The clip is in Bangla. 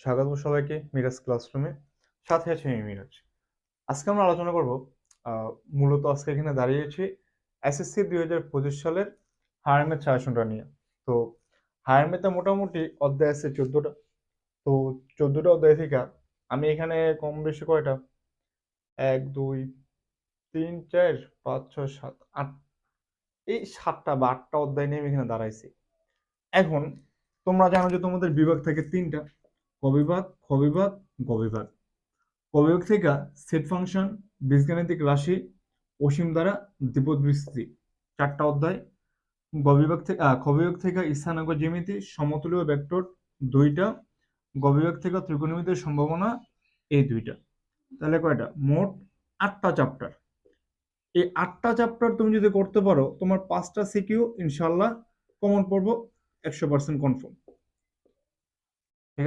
স্বাগত সবাইকে মিরাজ ক্লাসরুমে। সাথে আছে আমি মিরাজ। আজকে আমরা আলোচনা করব মূলত আজকে এখানে দাঁড়িয়েছি এসএসসি 2025 সালের হায়ার সাজেশনটা নিয়ে। তো হায়ার মোটামুটি অধ্যায় আছে 14টা। তো 14টা অধ্যায় থেকে আমি এখানে কম বেশি কয়টা 1 2 3 4 5 6 7 8 এই 7টা বা 8টা অধ্যায় নিয়ে আমি এখানে দাঁড়াইছি। এখন তোমরা জানো যে তোমাদের বিভাগ থাকে 3টা: ক বিভাগ, খ বিভাগ, গ বিভাগ। কবিভাগ থেকে সেট ফাংশন, বীজগাণিতিক রাশি, অসীম দ্বারা দ্বিপদ বিস্তৃতি 4টা অধ্যায়। খ বিভাগ থেকে স্থানাঙ্ক জ্যামিতি, সমতুল্য ভেক্টর 2টা। গ বিভাগ থেকে ত্রিকোণমিতির সম্ভাবনা এই 2টা। তাহলে কয়টা? মোট 8টা চ্যাপ্টার। এই 8টা চ্যাপ্টার তুমি যদি করতে পারো, তোমার 5টা সিকিউ ইনশাল্লাহ কমন পড়বো 100% কনফার্ম।